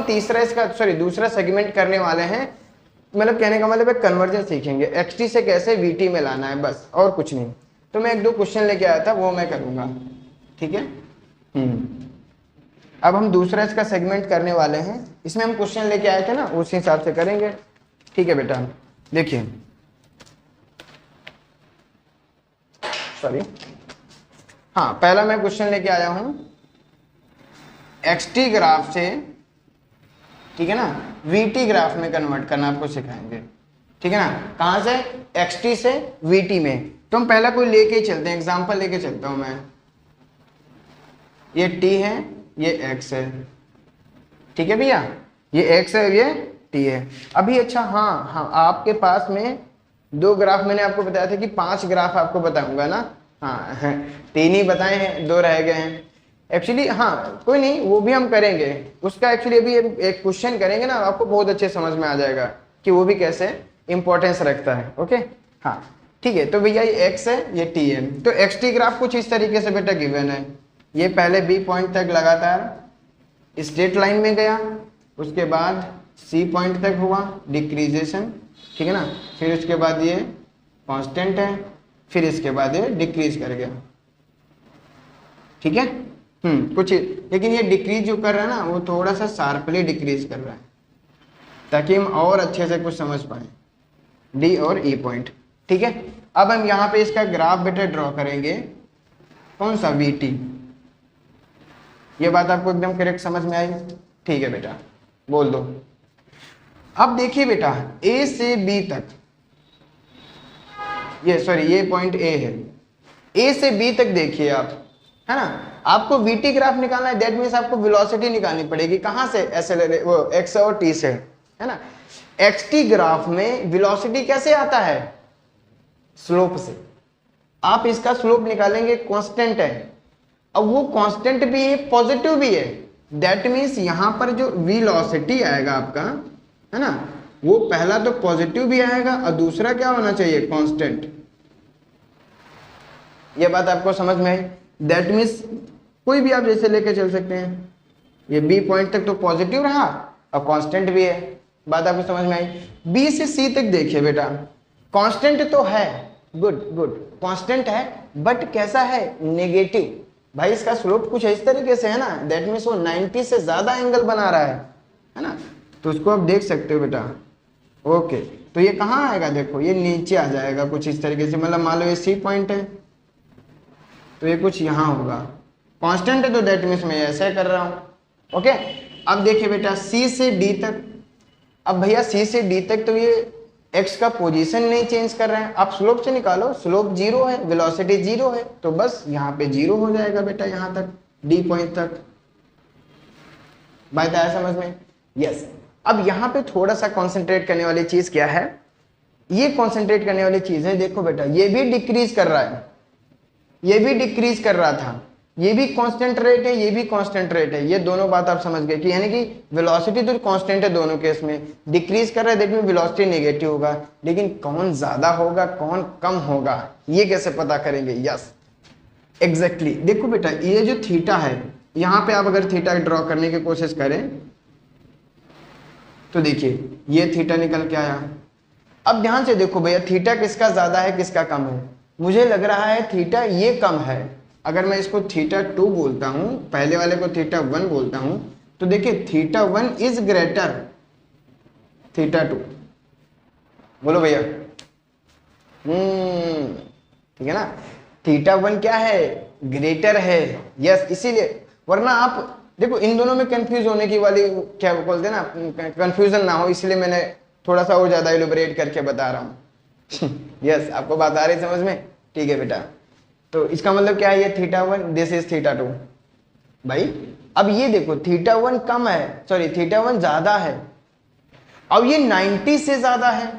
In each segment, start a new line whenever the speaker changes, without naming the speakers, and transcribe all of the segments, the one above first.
तीसरा इसका दूसरा सेगमेंट करने वाले हैं, मतलब कहने का मतलब है कन्वर्जन सीखेंगे, एक्सटी से कैसे वीटी में लाना है, बस और कुछ नहीं। तो मैं 1-2 क्वेश्चन लेके आया था, वो मैं करूंगा, ठीक है। अब हम दूसरा इसका सेगमेंट करने वाले हैं, इसमें हम क्वेश्चन लेके आए थे ना, उस हिसाब से करेंगे, ठीक है बेटा। देखिए सॉरी, हाँ पहला मैं क्वेश्चन लेके आया हूं एक्सटी ग्राफ से, ठीक है ना, वीटी ग्राफ में कन्वर्ट करना आपको सिखाएंगे, ठीक है ना। कहां से? एक्सटी से वीटी में। तो हम पहला कोई लेके चलते हैं, एग्जांपल लेके चलता हूं मैं। ये टी है, ये एक्स है, ठीक है भैया, ये एक्स है, ये टी है। अभी अच्छा हाँ आपके पास में 2 ग्राफ मैंने आपको बताया था कि 5 ग्राफ आपको बताऊंगा ना, हाँ 3 ही बताए हैं, 2 रह गए हैं एक्चुअली। हाँ कोई नहीं, वो भी हम करेंगे उसका। एक्चुअली अभी एक क्वेश्चन करेंगे ना, आपको बहुत अच्छे समझ में आ जाएगा कि वो भी कैसे इंपॉर्टेंस रखता है। ओके हाँ ठीक है। तो भैया ये x है, ये t है। तो एक्स टी ग्राफ कुछ इस तरीके से बेटा गिवन है। ये पहले b पॉइंट तक लगातार स्ट्रेट लाइन में गया, उसके बाद c पॉइंट तक हुआ डिक्रीजेशन, ठीक है ना। फिर उसके बाद ये कांस्टेंट है, फिर इसके बाद ये डिक्रीज कर गया, ठीक है। कुछ, लेकिन ये डिक्रीज जो कर रहा है ना, वो थोड़ा सा शार्पली डिक्रीज कर रहा है, ताकि हम और अच्छे से कुछ समझ पाए डी और ई पॉइंट, ठीक है। अब हम यहाँ पे इसका ग्राफ बेटा ड्रॉ करेंगे, कौन सा? We T. ये बात आपको एकदम करेक्ट समझ में आई? ठीक है बेटा, बोल दो। अब देखिए बेटा, ए से बी तक, ये पॉइंट ए है, ए से बी तक देखिए आप, है ना। आपको वीटी ग्राफ निकालना है, दैट मीन्स आपको वेलोसिटी निकालनी पड़ेगी। कहां से? एक्सेलरेट, वो एक्स और टी से, है ना। एक्सटी ग्राफ में वेलोसिटी कैसे आता है? स्लोप से। आप इसका स्लोप निकालेंगे, कांस्टेंट है। अब वो कांस्टेंट भी है, पॉजिटिव भी है, दैट मीन्स यहां पर जो वेलोसिटी आएगा आपका, है ना, वो पहला तो पॉजिटिव भी आएगा और दूसरा क्या होना चाहिए? कांस्टेंट। ये बात आपको समझ में आई? दैट मीन्स कोई भी आप जैसे लेके चल सकते हैं, ये बी पॉइंट तक तो पॉजिटिव रहा और कांस्टेंट भी है। बात आपको समझ में आई? बी से सी तक देखिए बेटा, कांस्टेंट तो है, गुड कांस्टेंट है, बट कैसा है? नेगेटिव। भाई इसका स्लोप कुछ इस तरीके से है ना, दैट मीन्स वो 90 से ज्यादा एंगल बना रहा है ना। तो उसको आप देख सकते हो बेटा। ओके, तो ये कहाँ आएगा? देखो ये नीचे आ जाएगा कुछ इस तरीके से, मतलब मान लो ये सी पॉइंट है, तो ये कुछ यहाँ होगा, कांस्टेंट है तो दैट मीन्स मैं ऐसे कर रहा हूँ। ओके, अब देखिए बेटा सी से डी तक। अब भैया सी से डी तक तो ये एक्स का पोजीशन नहीं चेंज कर रहे हैं, आप स्लोप से निकालो, स्लोप 0 है, वेलोसिटी 0 है, तो बस यहाँ पे 0 हो जाएगा बेटा, यहाँ तक डी पॉइंट तक। बात आया समझ में? यस। अब यहाँ पे थोड़ा सा कॉन्सेंट्रेट करने वाली चीज क्या है? ये कॉन्सेंट्रेट करने वाली चीज है, देखो बेटा ये भी डिक्रीज कर रहा है, ये भी डिक्रीज कर रहा था, ये भी कांस्टेंट रेट है, ये भी कांस्टेंट रेट है। ये दोनों बात आप समझ गए कि यानी कि वेलोसिटी तो कांस्टेंट है दोनों केस में, डिक्रीज कर रहा है, देखिए वेलोसिटी नेगेटिव होगा, लेकिन कौन ज्यादा होगा कौन कम होगा ये कैसे पता करेंगे? Yes exactly. देखो बेटा ये जो थीटा है, यहाँ पे आप अगर थीटा ड्रॉ करने की कोशिश करें तो देखिए ये थीटा निकल के आया। अब ध्यान से देखो भैया, थीटा किसका ज्यादा है किसका कम है? मुझे लग रहा है थीटा ये कम है। अगर मैं इसको थीटा 2 बोलता हूं, पहले वाले को थीटा 1 बोलता हूं, तो देखिए थीटा 1 इज ग्रेटर थीटा 2। बोलो भैया, ठीक है ना, थीटा 1 क्या है? ग्रेटर है। यस, इसीलिए, वरना आप देखो इन दोनों में कंफ्यूज होने की वाली क्या बोलते हैं ना, कंफ्यूजन ना हो, इसलिए मैंने थोड़ा सा और ज्यादा इलैबोरेट करके बता रहा हूं। यस, आपको बात आ रही समझ में? ठीक है बेटा, तो इसका मतलब क्या है? ये थीटा 1, दिस इज थीटा 2। भाई अब ये देखो थीटा 1 कम है, सॉरी थीटा 1 ज्यादा है, अब ये 90 से ज्यादा है।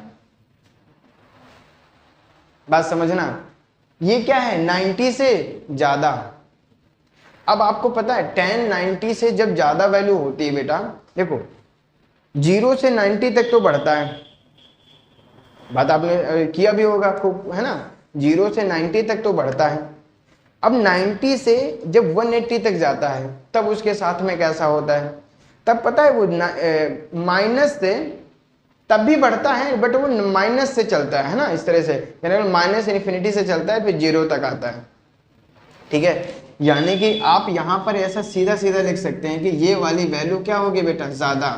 बात समझना, ये क्या है? 90 से ज्यादा। अब आपको पता है tan 90 से जब ज्यादा वैल्यू होती है बेटा, देखो 0 से 90 तक तो बढ़ता है, बात आपने किया भी होगा खूब, है ना, 0 से 90 तक तो बढ़ता है। अब 90 से जब 180 तक जाता है तब उसके साथ में कैसा होता है? तब पता है वो माइनस से तब भी बढ़ता है, बट वो माइनस से चलता है ना, इस तरह से, यानी माइनस इन्फिनिटी से चलता है फिर जीरो तक आता है। ठीक है, यानी कि आप यहां पर ऐसा सीधा सीधा लिख सकते हैं कि ये वाली वैल्यू क्या होगी बेटा, ज्यादा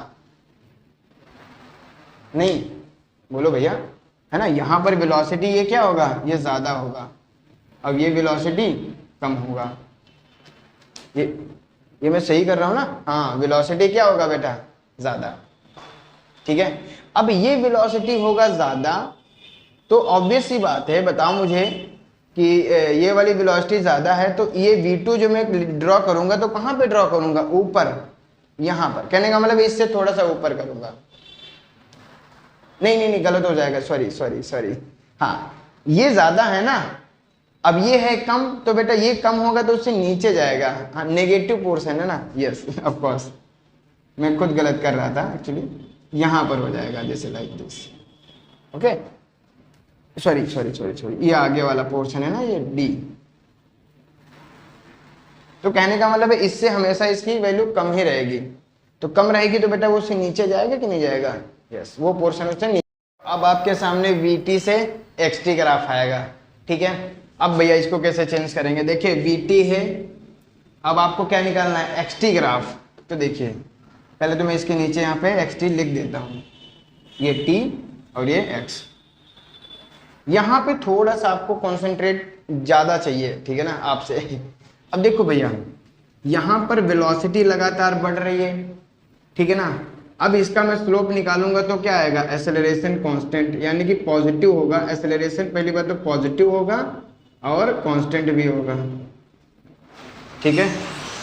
नहीं, बोलो भैया, है ना, यहां पर वेलोसिटी ये क्या होगा, ये ज्यादा होगा, अब ये वेलोसिटी कम होगा। ये मैं सही कर रहा हूं ना, हाँ, वेलोसिटी क्या होगा बेटा, ज्यादा। ठीक है, अब ये वेलोसिटी होगा ज्यादा, तो ऑब्वियस सी बात है, बताओ मुझे कि ये वाली वेलोसिटी ज्यादा है, तो ये v2 जो मैं ड्रॉ करूंगा तो कहां पे ड्रॉ करूंगा, ऊपर, यहां पर, कहने का मतलब इससे थोड़ा सा ऊपर करूंगा। नहीं नहीं नहीं, गलत हो जाएगा, सॉरी सॉरी सॉरी, हाँ, ये ज्यादा है ना, अब ये है कम, तो बेटा ये कम होगा तो उससे नीचे जाएगा, हाँ, नेगेटिव पोर्शन है ना, यस ऑफ कोर्स, मैं खुद गलत कर रहा था एक्चुअली, यहां पर हो जाएगा जैसे like this, okay, sorry sorry sorry sorry, ये आगे वाला पोर्शन है ना, ये डी, तो कहने का मतलब है इससे हमेशा इसकी वैल्यू कम ही रहेगी, तो कम रहेगी तो बेटा वो उससे नीचे जाएगा कि नहीं जाएगा, यस, वो पोर्शन उससे नीचे। अब आपके सामने वीटी से एक्सटी ग्राफ आएगा। ठीक है, अब भैया इसको कैसे चेंज करेंगे, देखिए वीटी है, अब आपको क्या निकालना है, एक्सटी ग्राफ। तो देखिए पहले तो मैं इसके नीचे यहाँ पे एक्सटी लिख देता हूँ, ये टी और ये एक्स, यहाँ पे थोड़ा सा आपको कॉन्सेंट्रेट ज़्यादा चाहिए, ठीक है ना, आपसे। अब देखो भैया यहाँ पर वेलोसिटी लगातार बढ़ रही है, ठीक है ना, अब इसका मैं स्लोप निकालूंगा तो क्या आएगा, एक्सेलरेशन कांस्टेंट, यानी कि पॉजिटिव होगा, एक्सेलरेशन पहली बात तो पॉजिटिव होगा और कांस्टेंट भी होगा। ठीक है,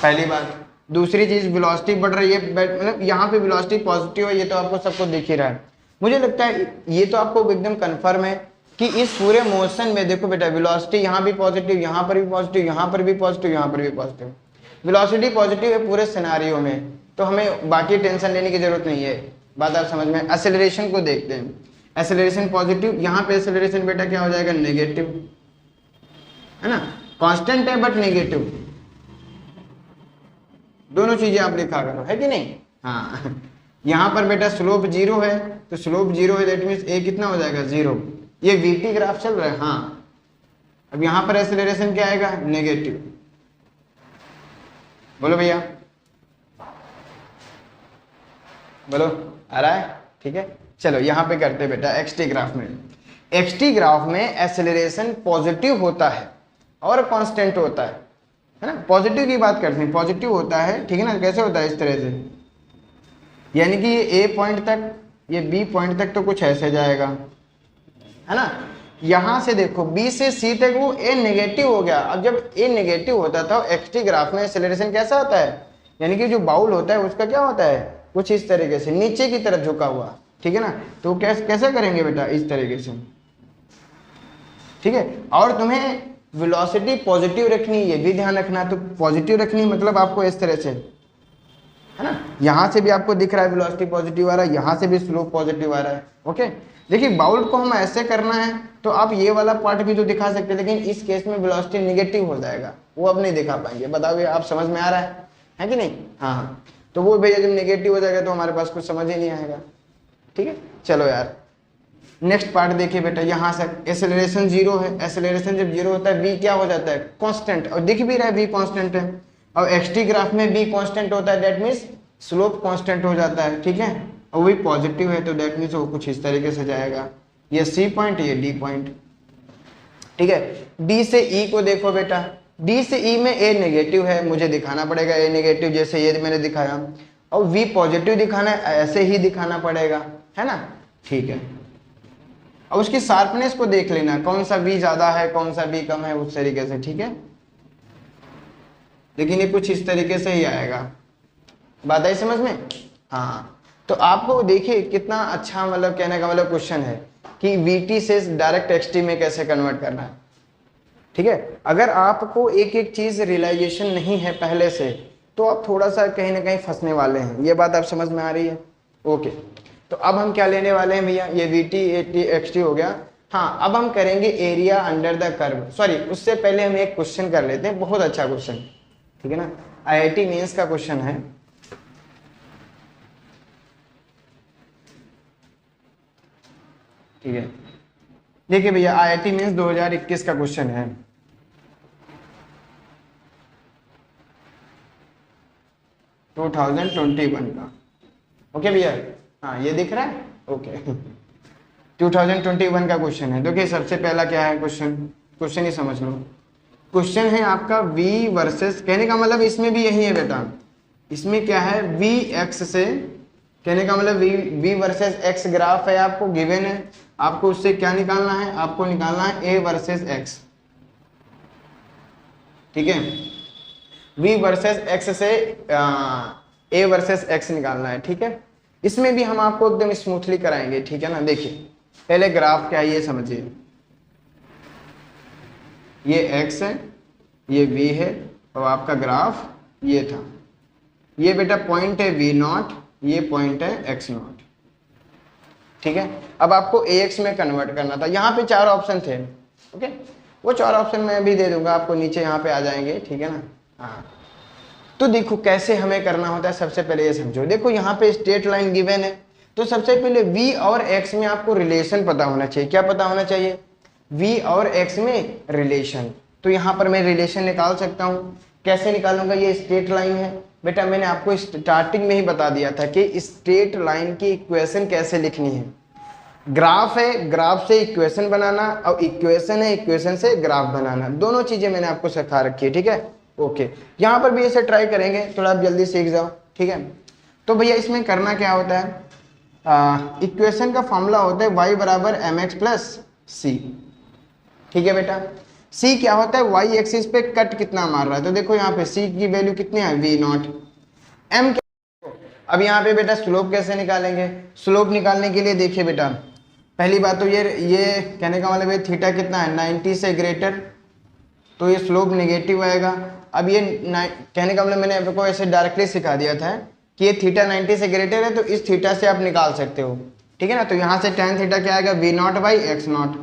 पहली बात। दूसरी चीज वेलोसिटी बढ़ रही है, मतलब यहाँ पे वेलोसिटी पॉजिटिव है, ये तो आपको सबको दिख ही रहा है। मुझे लगता है ये तो आपको एकदम कंफर्म है कि इस पूरे मोशन में देखो बेटा वेलोसिटी यहाँ भी पॉजिटिव, यहाँ पर भी पॉजिटिव, यहाँ पर भी पॉजिटिव, यहाँ पर भी पॉजिटिव, वेलोसिटी पॉजिटिव है पूरे सिनारियो में, तो हमें बाकी टेंशन लेने की जरूरत नहीं है। बात आप समझ में। एक्सेलरेशन को देखते हैं, एक्सेलरेशन पॉजिटिव, यहाँ पे एक्सेलरेशन बेटा क्या हो जाएगा, नेगेटिव, है ना, कांस्टेंट है बट नेगेटिव, दोनों चीजें आप लिखा करो, है कि नहीं। हाँ, यहाँ पर बेटा स्लोप जीरो है, तो स्लोप जीरो है, दैट मीन्स ए कितना हो जाएगा, जीरो। ये वीटी ग्राफ चल रहा है, हाँ, अब यहाँ पर एक्सेलरेशन क्या आएगा, नेगेटिव। बोलो भैया, बोलो, आ रहा है। ठीक है, चलो यहाँ पे करते हैं बेटा एक्सटी ग्राफ में। एक्सटी ग्राफ में एक्सेलरेशन पॉजिटिव होता है और कांस्टेंट होता है ना। पॉजिटिव की बात करते हैं, पॉजिटिव होता है, ठीक है ना, कैसे होता है, इस तरह से, यानी कि ये ए पॉइंट तक, ये बी पॉइंट तक तो कुछ ऐसे जाएगा, है ना। यहां से देखो बी से सी तक वो ए नेगेटिव हो गया। अब जब ए नेगेटिव होता था एक्सटी ग्राफ में एक्सेलरेशन कैसा होता है, यानी कि जो बाउल होता है उसका क्या होता है, कुछ इस तरीके से नीचे की तरफ झुका हुआ, ठीक है ना। तो कैसे करेंगे बेटा, इस तरीके से, ठीक है। और तुम्हें वेलोसिटी पॉजिटिव रखनी, ये भी ध्यान रखना। तो पॉजिटिव रखनी मतलब आपको इस तरह से, है ना, यहां से भी आपको दिख रहा है वेलोसिटी पॉजिटिव आ रहा है, यहां से भी स्लोप पॉजिटिव आ रहा है। ओके, देखिए बाउल को हम ऐसे करना है तो आप ये वाला पार्ट भी तो दिखा सकते हैं, लेकिन इस केस में वेलोसिटी नेगेटिव हो जाएगा, वो अब नहीं दिखा पाएंगे। बताओ आप समझ में आ रहा है कि नहीं। हाँ, तो वो भैया जब नेगेटिव हो जाएगा तो हमारे पास कुछ समझ ही नहीं आएगा। ठीक है, चलो यार नेक्स्ट पार्ट देखिए बेटा। यहाँ से एक्सेलरेशन जीरो है, एक्सेलरेशन जब जीरो होता है v क्या हो जाता है, कांस्टेंट, और दिख भी रहा है v कांस्टेंट है। और एक्सटी ग्राफ में v कांस्टेंट होता है, दैट मीन्स स्लोप कांस्टेंट हो जाता है, ठीक है। और वही पॉजिटिव है तो दैट मीन्स वो कुछ इस तरीके से जाएगा, ये सी पॉइंट, ये डी पॉइंट, ठीक है। डी से ई को देखो बेटा, डी से ई में ए नेगेटिव है, मुझे दिखाना पड़ेगा ए नेगेटिव, जैसे ये मैंने दिखाया। और वी पॉजिटिव दिखाना है, ऐसे ही दिखाना पड़ेगा, है ना, ठीक है। और उसकी शार्पनेस को देख लेना, कौन सा वी ज्यादा है कौन सा वी कम है, उस तरीके से, ठीक है। लेकिन ये कुछ इस तरीके से ही आएगा, बात आई समझ में। हाँ, तो आपको देखिए कितना अच्छा, मतलब कहने का मतलब क्वेश्चन है कि वीटी से डायरेक्ट एक्सटी में कैसे कन्वर्ट करना है, ठीक है। अगर आपको एक एक चीज रियलाइजेशन नहीं है पहले से, तो आप थोड़ा सा कहीं ना कहीं फंसने वाले हैं। ये बात आप समझ में आ रही है। ओके, तो अब हम क्या लेने वाले हैं भैया, ये वीटी एक्सटी हो गया। हाँ, अब हम करेंगे area under the curve. Sorry, उससे पहले हम एक क्वेश्चन कर लेते हैं, बहुत अच्छा क्वेश्चन, ठीक है ना, आईआईटी मेंस का क्वेश्चन है। ठीक है, देखिए भैया IIT मेंस 2021 का क्वेश्चन है। टू 2021 का, ओके भैया, हाँ ये दिख रहा है, ओके 2021 का क्वेश्चन है। देखिए सबसे पहला क्या है क्वेश्चन ही समझ लो। क्वेश्चन है आपका v वर्सेस, कहने का मतलब इसमें भी यही है बेटा, इसमें क्या है v x से, कहने का मतलब v वर्सेस x ग्राफ है, आपको गिवन है, आपको उससे क्या निकालना है, आपको निकालना है a वर्सेस x, ठीक है, v वर्सेस x से a वर्सेस x निकालना है, ठीक है। इसमें भी हम आपको एकदम स्मूथली कराएंगे, ठीक है ना। देखिए पहले ग्राफ क्या है ये समझिए, ये x है, ये v है, और आपका ग्राफ ये था, ये बेटा पॉइंट है v0, ये पॉइंट है x0, ठीक है। अब आपको ax में कन्वर्ट करना था, यहाँ पे 4 ऑप्शन थे, ओके, वो 4 ऑप्शन मैं भी दे दूंगा आपको, नीचे यहाँ पे आ जाएंगे, ठीक है ना। हाँ तो देखो कैसे हमें करना होता है, सबसे पहले ये समझो। देखो यहाँ पे स्ट्रेट लाइन गिवन है, तो सबसे पहले v और x में आपको रिलेशन पता होना चाहिए। क्या पता होना चाहिए? v और x में रिलेशन। तो यहाँ पर मैं रिलेशन निकाल सकता हूँ। कैसे निकालूंगा? ये स्ट्रेट लाइन है बेटा, मैंने आपको स्टार्टिंग में ही बता दिया था कि स्ट्रेट लाइन की इक्वेशन कैसे लिखनी है। ग्राफ है, ग्राफ से इक्वेशन बनाना, और इक्वेशन है, इक्वेशन से ग्राफ बनाना, दोनों चीजें मैंने आपको सिखा रखी है, ठीक है। ओके, यहाँ पर भी ऐसे ट्राई करेंगे, थोड़ा आप जल्दी सीख जाओ, ठीक है। तो भैया इसमें करना क्या होता है, इक्वेशन का फॉर्मूला होता है y बराबर mx प्लस सी, ठीक है बेटा। c क्या होता है? y एक्सिस पे कट कितना मार रहा है, तो देखो यहाँ पे c की वैल्यू कितनी है, v0। m क्या, अब यहाँ पे बेटा स्लोप कैसे निकालेंगे? स्लोप निकालने के लिए देखिए बेटा, पहली बात तो ये कहने का मतलब है थीटा कितना है, 90 से ग्रेटर, तो ये स्लोप नेगेटिव आएगा। अब ये कहने का मतलब मैंने आपको ऐसे डायरेक्टली सिखा दिया था कि ये थीटा 90 से ग्रेटर है, तो इस थीटा से आप निकाल सकते हो, ठीक है ना। तो यहाँ से tan थीटा क्या आएगा, v0 बाई x0,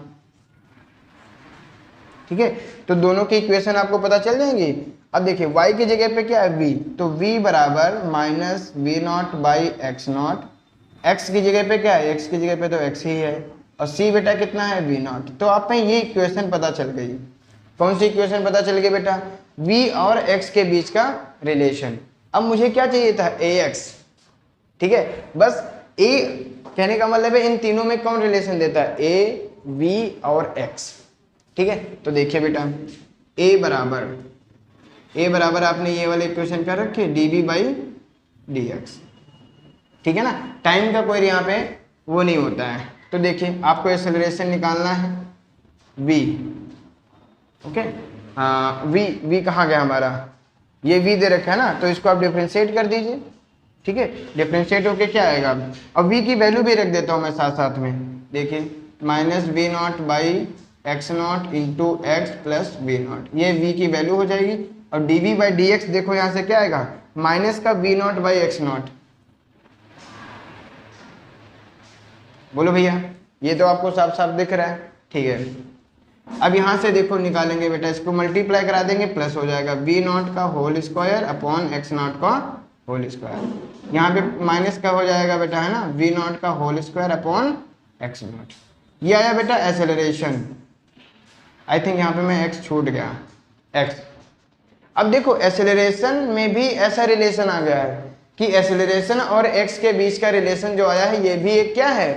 ठीक है। तो दोनों की इक्वेशन आपको पता चल जाएंगी। अब देखिए y की जगह पे क्या है, v, तो v बराबर minus v0 by x0, x की जगह पे क्या है, x की जगह पे तो x ही है, और c बेटा कितना है, v0। तो आप में ये इक्वेशन पता चल गई। कौन सी इक्वेशन पता चल गई बेटा? v और x के बीच का रिलेशन। अब मुझे क्या चाहिए था, ax, ठीक है। बस a कहने का मतलब है इन तीनों में कौन रिलेशन देता है, a, v और x, ठीक है। तो देखिए बेटा a बराबर आपने ये वाले इक्वेशन कर रखी है, dv बाई dx, ठीक है ना। टाइम का कोई यहाँ पे वो नहीं होता है। तो देखिए आपको एक्सेलरेशन निकालना है v, ओके। हाँ v कहाँ गया हमारा, ये v दे रखा है ना, तो इसको आप डिफरेंशिएट कर दीजिए, ठीक है। डिफरेंशिएट होके क्या आएगा, अब v की वैल्यू भी रख देता हूँ मैं साथ साथ में, देखिए minus v0 by x0 into x plus v0, ये v की वैल्यू हो जाएगी। और dv बाई dx देखो यहाँ से क्या आएगा, माइनस का v0 बाई x0। बोलो भैया, ये तो आपको साफ साफ दिख रहा है, ठीक है। अब यहाँ से देखो निकालेंगे बेटा, इसको मल्टीप्लाई करा देंगे, प्लस हो जाएगा v0 का होल स्क्वायर अपॉन x0 का होल स्क्वायर। यहाँ पे माइनस का हो जाएगा बेटा, है ना, v0 का होल स्क्वायर अपॉन x0। ये आया बेटा एक्सेलरेशन। आई थिंक यहाँ पे मैं x छूट गया, x। अब देखो एक्सेलरेशन में भी ऐसा रिलेशन आ गया है कि एक्सेलरेशन और x के बीच का रिलेशन जो आया है, ये भी एक क्या है,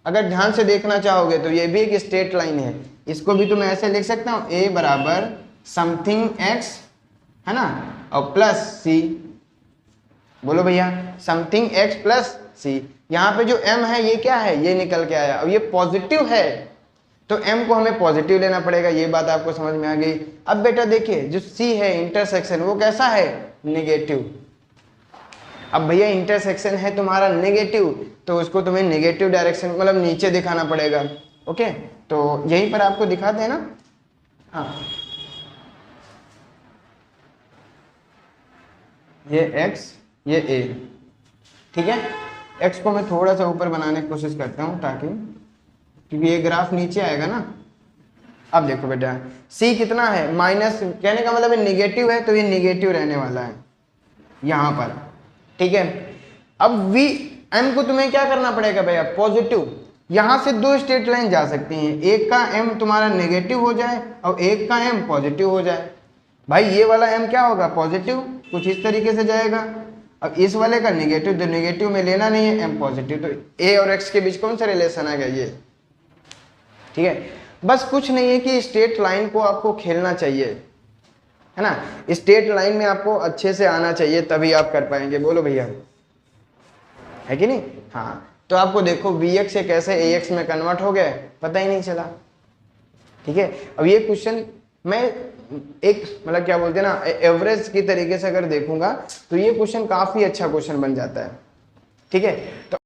अगर ध्यान से देखना चाहोगे तो ये भी एक स्ट्रेट लाइन है। इसको भी तो मैं ऐसे लिख सकता हूँ, a बराबर समथिंग x, है ना, और प्लस c। बोलो भैया, समथिंग x प्लस c। यहाँ पे जो m है ये क्या है, ये निकल के आया, और ये पॉजिटिव है, तो m को हमें पॉजिटिव लेना पड़ेगा। ये बात आपको समझ में आ गई। अब बेटा देखिए जो c है इंटरसेक्शन, वो कैसा है, नेगेटिव। अब भैया इंटरसेक्शन है तुम्हारा नेगेटिव, तो उसको तुम्हें नेगेटिव डायरेक्शन मतलब नीचे दिखाना पड़ेगा, ओके। तो यहीं पर आपको दिखाते हैं ना, हाँ ये x, ये a, ठीक है। x को मैं थोड़ा सा ऊपर बनाने की कोशिश करता हूँ ताकि, क्योंकि ये ग्राफ नीचे आएगा ना। अब देखो बेटा c कितना है, माइनस, कहने का मतलब है नेगेटिव है, तो ये नेगेटिव रहने वाला है यहाँ पर, ठीक है। अब v m को तुम्हें क्या करना पड़ेगा भैया, पॉजिटिव। यहां से दो स्ट्रेट लाइन जा सकती हैं, एक का m तुम्हारा नेगेटिव हो जाए और एक का m पॉजिटिव हो जाए। भाई ये वाला m क्या होगा, पॉजिटिव, कुछ इस तरीके से जाएगा। अब इस वाले का नेगेटिव, तो नेगेटिव में लेना नहीं है, m पॉजिटिव, तो a और x के बीच कौन सा रिलेशन आ गया, ये। ठीक है, बस कुछ नहीं है कि स्ट्रेट लाइन को आपको खेलना चाहिए, है ना, स्ट्रेट लाइन में आपको अच्छे से आना चाहिए, तभी आप कर पाएंगे। बोलो भैया, है कि नहीं। हाँ, तो आपको देखो Vx से कैसे Ax में कन्वर्ट हो गया, पता ही नहीं चला। ठीक है, अब ये क्वेश्चन मैं एक मतलब क्या बोलते हैं ना, एवरेज की तरीके से अगर देखूंगा तो ये क्वेश्चन काफी अच्छा क्वेश्चन बन जाता है। ठीक है, तो